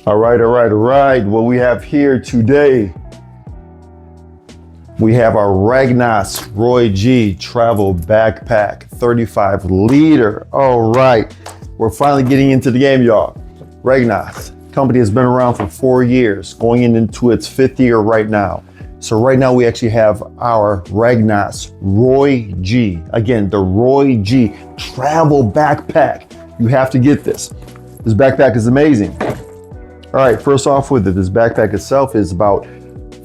All right. What we have here today, we have our Regnas Roy G travel backpack, 35 liter. All right, we're finally getting into the game, y'all. Regnas company has been around for 4 years, going into its 5th year right now. So right now we actually have our Regnas Roy G. Again, the Roy G travel backpack. You have to get this. This backpack is amazing. All right, first off with it, this backpack itself is about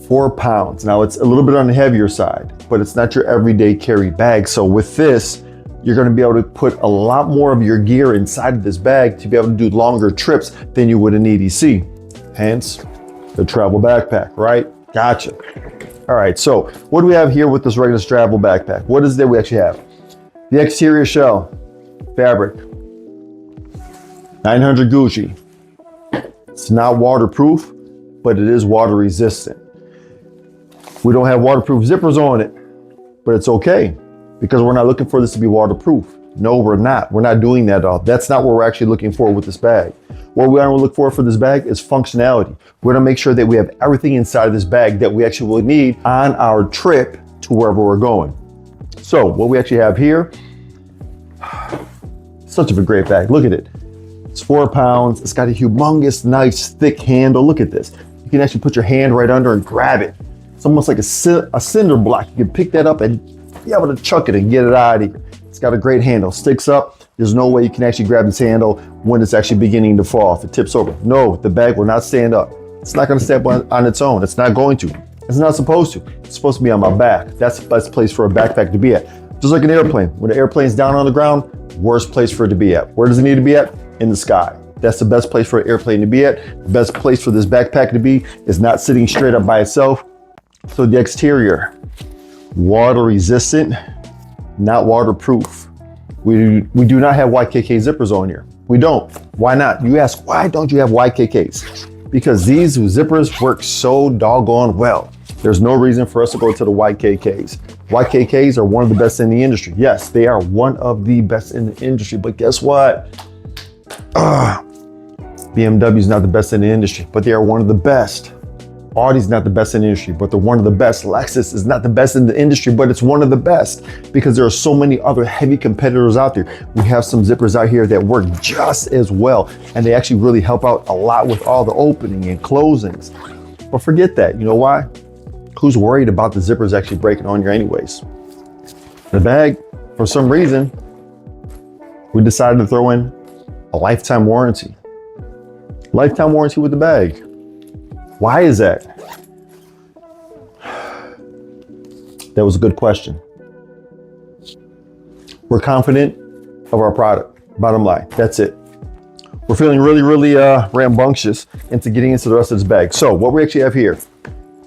4 pounds. Now it's a little bit on the heavier side, but it's not your everyday carry bag. So with this, you're gonna be able to put a lot more of your gear inside of this bag to be able to do longer trips than you would in EDC. Hence, the travel backpack, right? Gotcha. All right, so what do we have here with this regular travel backpack? What is it that we actually have? The exterior shell, fabric, 900 Gucci. It's not waterproof, but it is water resistant. We don't have waterproof zippers on it, but it's okay because we're not looking for this to be waterproof. No, we're not. We're not doing that at all. That's not what we're actually looking for with this bag. What we want to look for this bag is functionality. We're gonna make sure that we have everything inside of this bag that we actually will need on our trip to wherever we're going. So what we actually have here, such a great bag. Look at it. It's 4 pounds. It's got a humongous, nice, thick handle. Look at this. You can actually put your hand right under and grab it. It's almost like a cinder block. You can pick that up and be able to chuck it and get it out of here. It's got a great handle. Sticks up. There's no way you can actually grab this handle when it's actually beginning to fall. If it tips over, no, the bag will not stand up. It's not going to stand up on its own. It's not going to. It's not supposed to. It's supposed to be on my back. That's the best place for a backpack to be at. Just like an airplane. When the airplane's down on the ground, worst place for it to be at. Where does it need to be at? In the sky. That's the best place for an airplane to be at. The best place for this backpack to be is not sitting straight up by itself. So the exterior, water resistant, not waterproof. We do not have YKK zippers on here. We don't. Why not? You ask, why don't you have YKKs? Because these zippers work so doggone well. There's no reason for us to go to the YKKs. YKKs are one of the best in the industry. Yes, they are one of the best in the industry, but guess what? BMW is not the best in the industry, but they are one of the best. Audi's not the best in the industry, but they're one of the best. Lexus is not the best in the industry, but it's one of the best because there are so many other heavy competitors out there. We have some zippers out here that work just as well, and they actually really help out a lot with all the opening and closings. But forget that. You know why? Who's worried about the zippers actually breaking on you anyways? The bag, for some reason, we decided to throw in a lifetime warranty. Lifetime warranty with the bag. Why is that? That was a good question. We're confident of our product, bottom line, that's it. We're feeling really rambunctious into getting into the rest of this bag. So what we actually have here,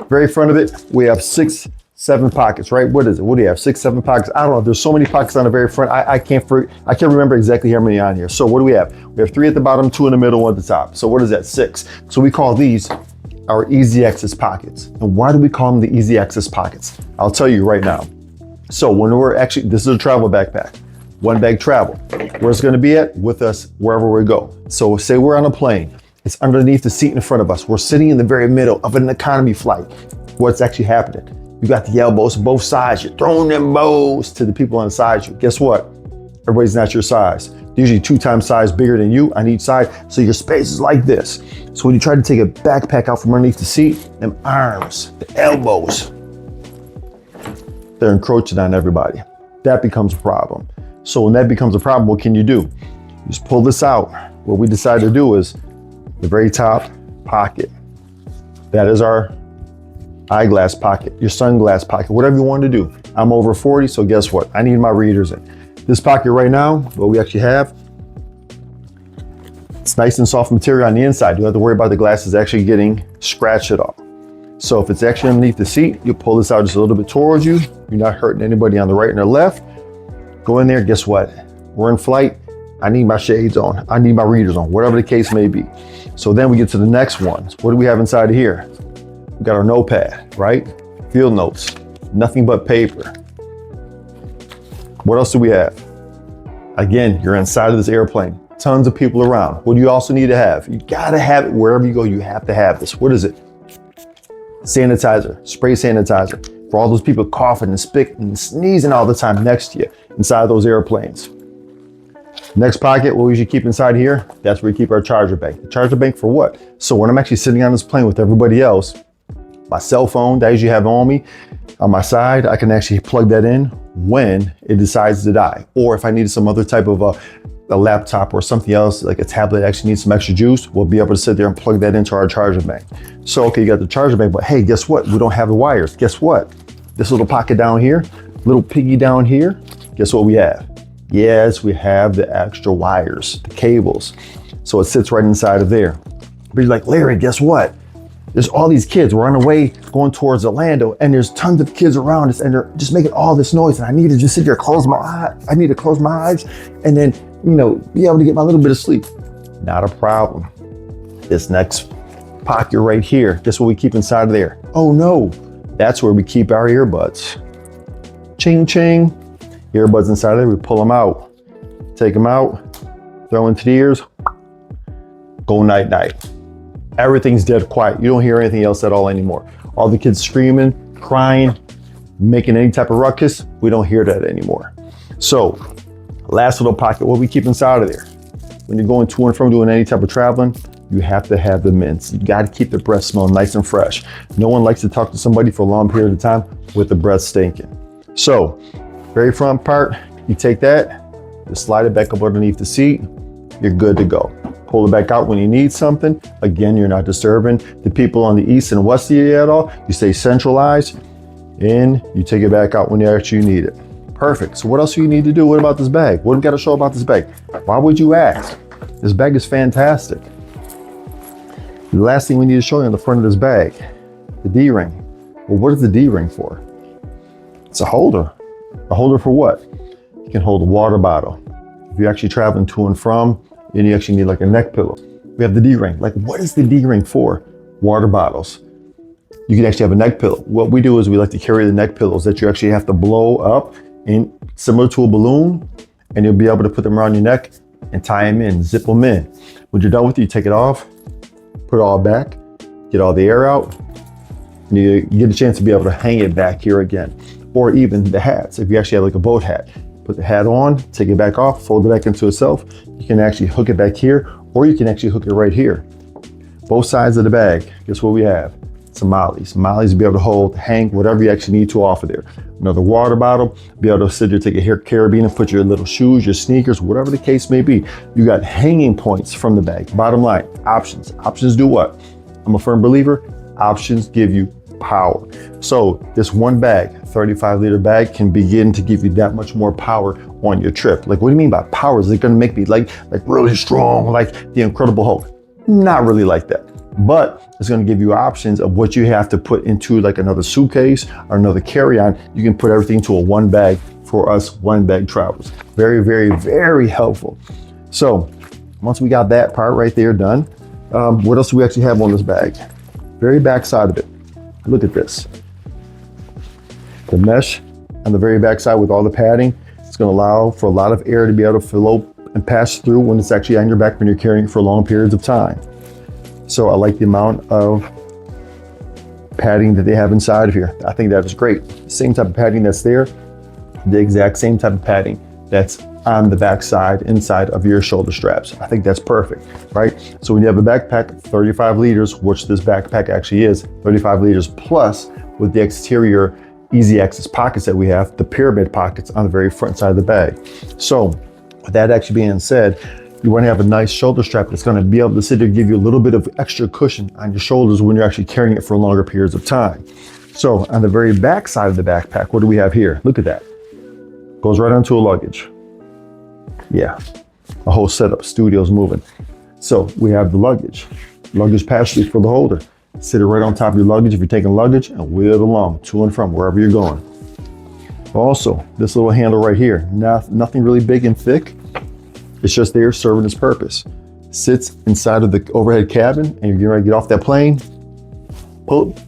very front of it, we have 6, 7 pockets, right? What is it? What do you have? 6, 7 pockets? I don't know. There's so many pockets on the very front. I can't remember exactly how many on here. So what do we have? We have 3 at the bottom, 2 in the middle, 1 at the top. So what is that? 6. So we call these our easy access pockets. And why do we call them the easy access pockets? I'll tell you right now. So when we're actually, this is a travel backpack, 1 bag travel. Where it's gonna be at? With us wherever we go. So say we're on a plane, it's underneath the seat in front of us. We're sitting in the very middle of an economy flight. What's actually happening? You got the elbows on both sides. You're throwing them bows to the people on the side of you. Guess what? Everybody's not your size. They're usually 2 times size bigger than you on each side. So your space is like this. So when you try to take a backpack out from underneath the seat, them arms, the elbows, they're encroaching on everybody. That becomes a problem. So when that becomes a problem, what can you do? You just pull this out. What we decided to do is the very top pocket. That is our eyeglass pocket, your sunglass pocket, whatever you want to do. I'm over 40, so guess what? I need my readers in. This pocket right now, what we actually have, it's nice and soft material on the inside. You don't have to worry about the glasses actually getting scratched at all. So if it's actually underneath the seat, you pull this out just a little bit towards you. You're not hurting anybody on the right and the left. Go in there, guess what? We're in flight. I need my shades on. I need my readers on, whatever the case may be. So then we get to the next ones. What do we have inside of here? We got our notepad, right? Field notes, nothing but paper. What else do we have? Again, you're inside of this airplane. It's tons of people around. What do you also need to have? You gotta have it wherever you go. You have to have this. What is it? Sanitizer, spray sanitizer. For all those people coughing and spitting and sneezing all the time next to you inside those airplanes. Next pocket, what we should keep inside here, that's where we keep our charger bank. The charger bank for what? So when I'm actually sitting on this plane with everybody else, my cell phone that I usually have on me, on my side, I can actually plug that in when it decides to die. Or if I needed some other type of a laptop or something else, like a tablet that actually needs some extra juice, we'll be able to sit there and plug that into our charger bank. So, okay, you got the charger bank, but hey, guess what? We don't have the wires. Guess what? This little pocket down here, little piggy down here, guess what we have? Yes, we have the extra wires, the cables. So it sits right inside of there. But you're like, Larry, guess what? There's all these kids. We're on the way going towards Orlando, and there's tons of kids around us, and they're just making all this noise. And I need to just sit there, close my eyes. I need to close my eyes, and then, be able to get my little bit of sleep. Not a problem. This next pocket right here, guess what we keep inside of there? Oh no, that's where we keep our earbuds. Ching, ching. Earbuds inside there, we pull them out, take them out, throw into the ears, go night night. Everything's dead quiet. You don't hear anything else at all anymore. All the kids screaming, crying, making any type of ruckus, we don't hear that anymore. So, last little pocket, what we keep inside of there. When you're going to and from doing any type of traveling, you have to have the mints. You got to keep the breath smelling nice and fresh. No one likes to talk to somebody for a long period of time with the breath stinking. So, very front part, you take that, you slide it back up underneath the seat, you're good to go. Pull it back out when you need something. Again, you're not disturbing the people on the east and west of you at all. You stay centralized, and you take it back out when you actually need it. Perfect. So what else do you need to do? What about this bag? What do we got to show about this bag? Why would you ask? This bag is fantastic. The last thing we need to show you on the front of this bag, the D-ring. Well, what is the D-ring for? It's a holder. A holder for what? You can hold a water bottle. If you're actually traveling to and from, then you actually need like a neck pillow. We have the D-ring. Like, what is the D-ring for? Water bottles. You can actually have a neck pillow. What we do is we like to carry the neck pillows that you actually have to blow up in, similar to a balloon, and you'll be able to put them around your neck and tie them in, zip them in. When you're done with it, you take it off, put it all back, get all the air out, and you get a chance to be able to hang it back here again. Or even the hats. If you actually have like a boat hat, put the hat on, take it back off, fold it back into itself. You can actually hook it back here, or you can actually hook it right here. Both sides of the bag, guess what we have? Some mollies. Mollies to be able to hold, hang, whatever you actually need to offer there. Another water bottle, be able to sit there, take a carabiner and put your little shoes, your sneakers, whatever the case may be. You got hanging points from the bag. Bottom line, options. Options do what? I'm a firm believer, options give you power. So this one bag, 35-liter bag, can begin to give you that much more power on your trip. Like, what do you mean by power? Is it going to make me like really strong, like the Incredible Hulk? Not really like that. But it's going to give you options of what you have to put into like another suitcase or another carry-on. You can put everything into a one bag for us one bag travelers. Very, very, very helpful. So once we got that part right there done, what else do we actually have on this bag? Very back side of it. Look at this. The mesh on the very back side with all the padding, it's going to allow for a lot of air to be able to flow and pass through when it's actually on your back when you're carrying it for long periods of time. So I like the amount of padding that they have inside of here. I think that is great. Same type of padding that's there, the exact same type of padding that's on the back side, inside of your shoulder straps. I think that's perfect, right? So when you have a backpack, 35 liters, which this backpack actually is, 35 liters plus with the exterior easy access pockets that we have, the pyramid pockets on the very front side of the bag. So with that actually being said, you want to have a nice shoulder strap that's going to be able to sit there and give you a little bit of extra cushion on your shoulders when you're actually carrying it for longer periods of time. So on the very back side of the backpack, what do we have here? Look at that. Goes right onto a luggage. Yeah, a whole setup, studio's moving. So we have the luggage pass-through for the holder. Sit it right on top of your luggage if you're taking luggage and wheel it along to and from wherever you're going. Also, this little handle right here, nothing really big and thick. It's just there serving its purpose. Sits inside of the overhead cabin and you're getting ready to get off that plane, pull it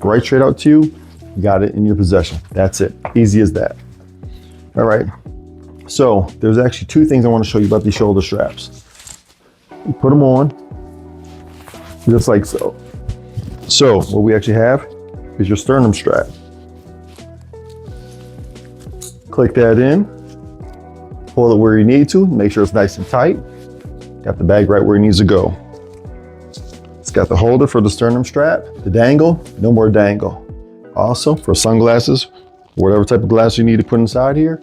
right straight out to you, you got it in your possession. That's it, easy as that. All right. So there's actually two things I want to show you about these shoulder straps. You put them on, just like so. So what we actually have is your sternum strap. Click that in, pull it where you need to, make sure it's nice and tight. Got the bag right where it needs to go. It's got the holder for the sternum strap, the dangle, no more dangle. Also for sunglasses, whatever type of glass you need to put inside here,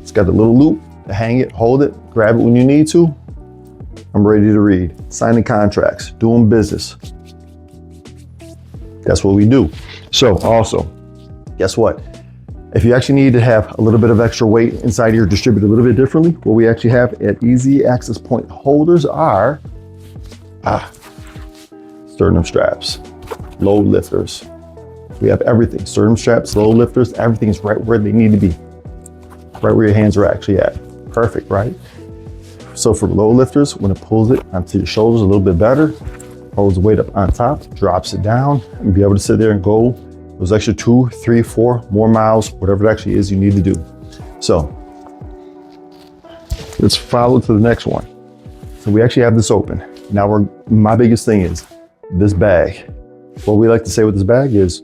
it's got the little loop to hang it, hold it, grab it when you need to. I'm ready to read. Signing contracts, doing business. That's what we do. So also, guess what? If you actually need to have a little bit of extra weight inside your distributor a little bit differently, what we actually have at easy access point holders are sternum straps, load lifters. We have everything, sternum straps, load lifters, everything is right where they need to be. Right where your hands are actually at. Perfect, right? So for load lifters, when it pulls it onto your shoulders a little bit better, holds the weight up on top, drops it down, and be able to sit there and go those extra 2, 3, 4 more miles, whatever it actually is you need to do. So let's follow to the next one. So we actually have this open. Now my biggest thing is this bag. What we like to say with this bag is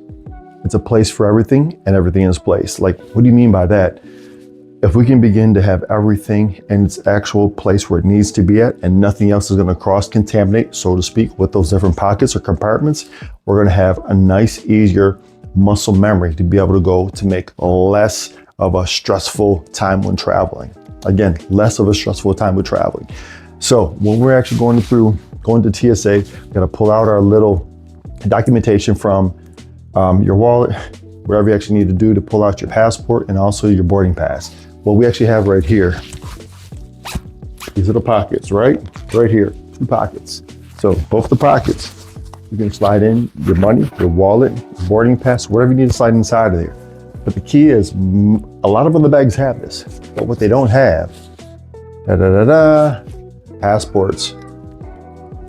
it's a place for everything and everything in its place. Like, what do you mean by that? If we can begin to have everything in its actual place where it needs to be at and nothing else is going to cross-contaminate, so to speak, with those different pockets or compartments, we're going to have a nice, easier muscle memory to be able to go to make less of a stressful time when traveling. Again, less of a stressful time with traveling. So when we're actually going to TSA, we're going to pull out our little documentation from your wallet, whatever you actually need to do to pull out your passport and also your boarding pass. What we actually have right here, these little pockets, right? Right here, 2 pockets. So both the pockets, you can slide in your money, your wallet, your boarding pass, whatever you need to slide inside of there. But the key is, a lot of other bags have this, but what they don't have, passports.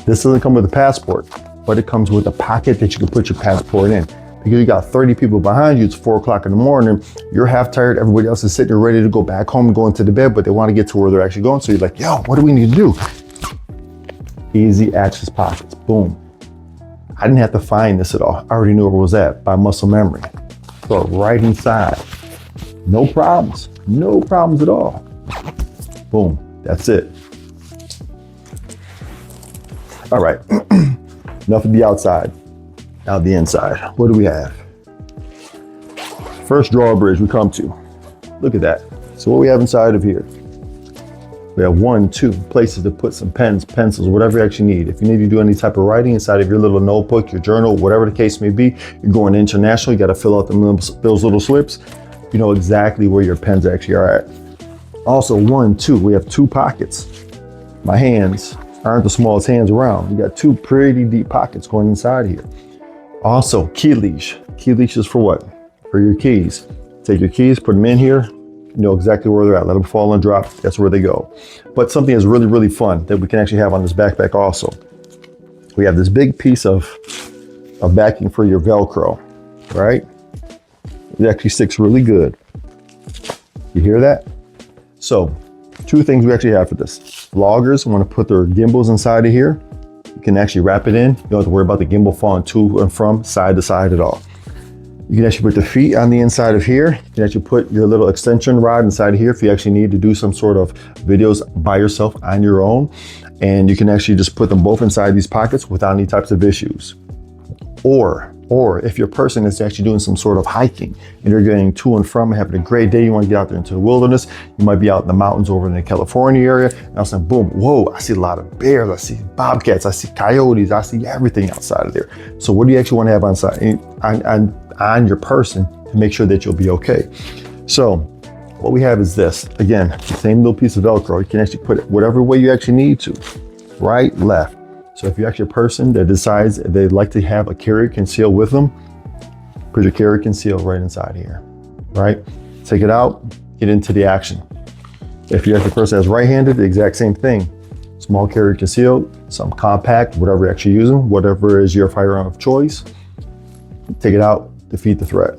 This doesn't come with a passport, but it comes with a pocket that you can put your passport in. Because you got 30 people behind you, it's 4 o'clock in the morning, you're half tired, everybody else is sitting there ready to go back home and go into the bed, but they want to get to where they're actually going. So you're like, yo, what do we need to do? Easy access pockets, boom. I didn't have to find this at all. I already knew where it was at by muscle memory. So right inside, no problems at all. Boom, that's it. All right, enough of the outside. Now the inside, what do we have? First drawbridge we come to. Look at that. So what we have inside of here, we have 1, 2 places to put some pens, pencils, whatever you actually need. If you need to do any type of writing inside of your little notebook, your journal, whatever the case may be, you're going international, you got to fill out those little slips. You know exactly where your pens actually are at. Also 1, 2, we have 2 pockets. My hands aren't the smallest hands around. You got 2 pretty deep pockets going inside here. Also, key leash. Key leash is for what? For your keys. Take your keys, put them in here. You know exactly where they're at. Let them fall and drop. That's where they go. But something that's really, really fun that we can actually have on this backpack also. We have this big piece of backing for your Velcro, right? It actually sticks really good. You hear that? So, 2 things we actually have for this. Vloggers want to put their gimbals inside of here. You can actually wrap it in. You don't have to worry about the gimbal falling to and from, side to side at all. You can actually put the feet on the inside of here. You can actually put your little extension rod inside of here if you actually need to do some sort of videos by yourself on your own. And you can actually just put them both inside these pockets without any types of issues. Or if your person is actually doing some sort of hiking and you're getting to and from, having a great day, you want to get out there into the wilderness, you might be out in the mountains over in the California area, and all of a sudden, boom, whoa, I see a lot of bears, I see bobcats, I see coyotes, I see everything outside of there. So what do you actually want to have on your person to make sure that you'll be okay? So what we have is this. Again, the same little piece of Velcro. You can actually put it whatever way you actually need to, right, left. So if you're actually a person that decides they'd like to have a carrier conceal with them, put your carrier conceal right inside here, right? Take it out, get into the action. If you're actually a person that's right-handed, the exact same thing. Small carrier conceal, some compact, whatever you're actually using, whatever is your firearm of choice, take it out, defeat the threat.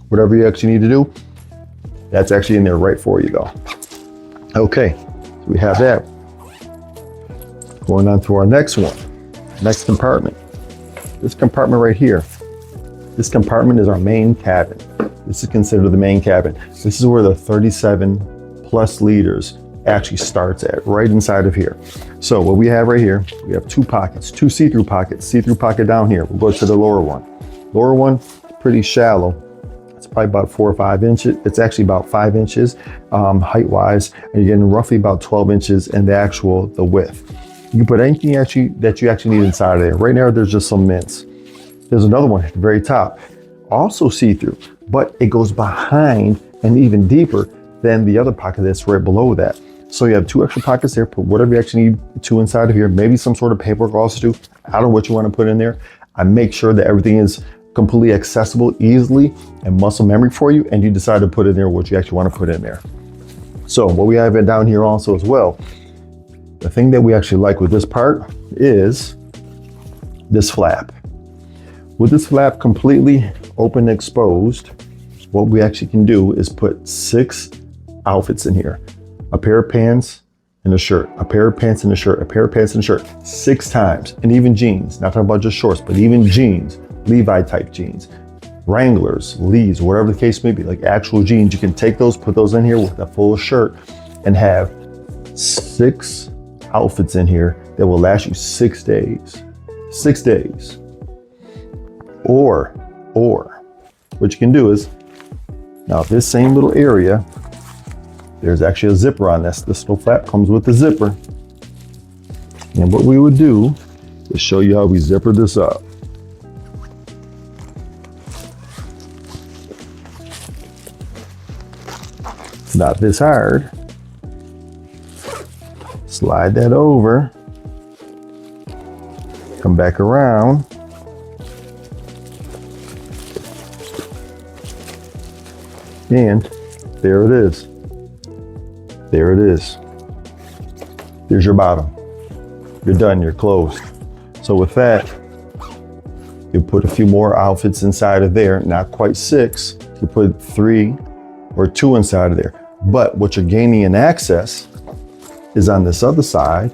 Whatever you actually need to do, that's actually in there right for you though. Okay, so we have that. Going on to our next one, next compartment. This compartment right here. This compartment is our main cabin. This is considered the main cabin. This is where the 37 plus liters actually starts at, right inside of here. So what we have right here, we have two pockets, two see-through pockets, see-through pocket down here. We'll go to the lower one. Lower one, pretty shallow. It's probably about 4 or 5 inches. It's actually about 5 inches height-wise, and you're getting roughly about 12 inches in the width. You can put anything that you actually need inside of there. Right now, there's just some mints. There's another one at the very top, also see-through, but it goes behind and even deeper than the other pocket that's right below that. So you have 2 extra pockets there, put whatever you actually need to inside of here, maybe some sort of paperwork also too. I don't know what you want to put in there. I make sure that everything is completely accessible, easily, and muscle memory for you, and you decide to put in there what you actually want to put in there. So what we have it down here also as well, the thing that we actually like with this part is this flap. With this flap completely open and exposed, what we actually can do is put 6 outfits in here. A pair of pants and a shirt, a pair of pants and a shirt, a pair of pants and a shirt, 6 times, and even jeans. Not talking about just shorts, but even jeans, Levi type jeans, Wranglers, Lees, whatever the case may be, like actual jeans. You can take those, put those in here with a full shirt and have 6 outfits in here that will last you 6 days. 6 days. Or what you can do is, now this same little area, there's actually a zipper on this. This little flap comes with the zipper. And what we would do is show you how we zipper this up. It's not this hard. Slide that over. Come back around. And there it is. There it is. There's your bottom. You're done, you're closed. So with that, you put a few more outfits inside of there, not quite 6. You put 3 or 2 inside of there. But what you're gaining in access is on this other side.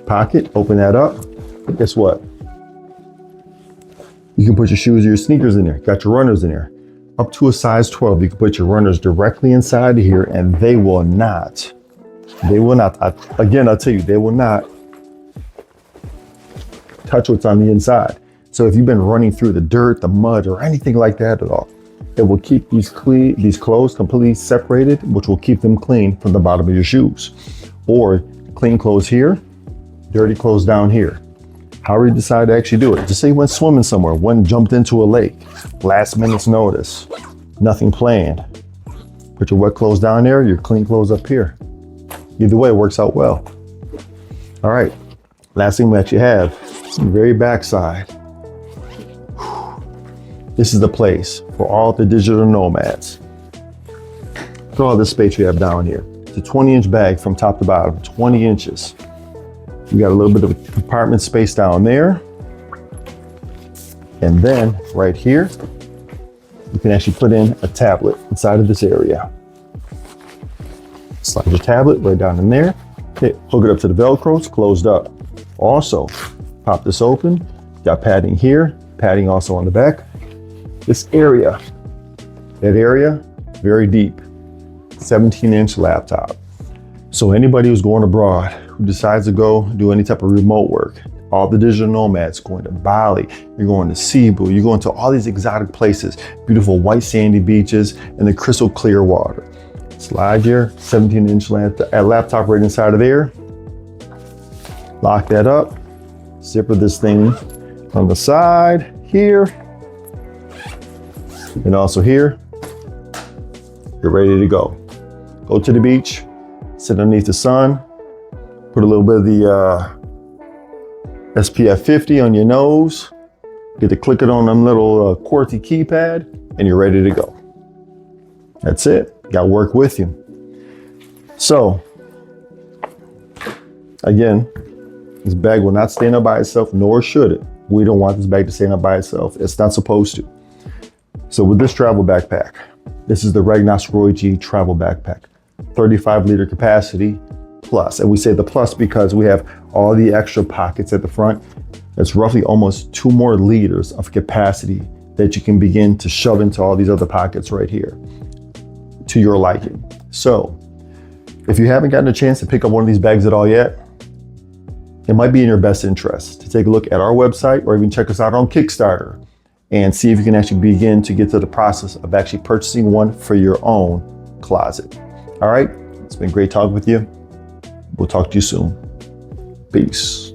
Pocket, open that up. Guess what? You can put your shoes or your sneakers in there. Got your runners in there. Up to a size 12, you can put your runners directly inside of here and they will not, again, I'll tell you, they will not touch what's on the inside. So if you've been running through the dirt, the mud, or anything like that at all, it will keep these clothes completely separated, which will keep them clean from the bottom of your shoes. Or clean clothes here, dirty clothes down here. However you decide to actually do it. Just say you went swimming somewhere, one jumped into a lake, last minute's notice, nothing planned. Put your wet clothes down there, your clean clothes up here. Either way, it works out well. All right, last thing we actually have, the very back side. This is the place for all the digital nomads. Look at all this space you have down here. It's a 20-inch bag from top to bottom, 20 inches. We got a little bit of a compartment space down there. And then right here, you can actually put in a tablet inside of this area. Slide your tablet right down in there. Okay, hook it up to the Velcro, it's closed up. Also, pop this open. Got padding here, padding also on the back. This area, that area, very deep, 17-inch laptop. So anybody who's going abroad, who decides to go do any type of remote work, all the digital nomads going to Bali, you're going to Cebu, you're going to all these exotic places, beautiful white sandy beaches and the crystal clear water. Slide your 17-inch laptop right inside of there. Lock that up, zipper this thing on the side here, and also here. You're ready to go. Go to the beach, sit underneath the sun, put a little bit of the SPF 50 on your nose, get to click it on them little QWERTY keypad, and you're ready to go. That's it. Got work with you. So, again, this bag will not stand up by itself, nor should it. We don't want this bag to stand up by itself. It's not supposed to. So with this travel backpack, this is the Regnas Roy G travel backpack. 35 liter capacity, Plus. And we say the plus because we have all the extra pockets at the front. It's roughly almost 2 more liters of capacity that you can begin to shove into all these other pockets right here to your liking. So if you haven't gotten a chance to pick up one of these bags at all yet, it might be in your best interest to take a look at our website or even check us out on Kickstarter and see if you can actually begin to get to the process of actually purchasing one for your own closet. All right, it's been great talking with you. We'll talk to you soon. Peace.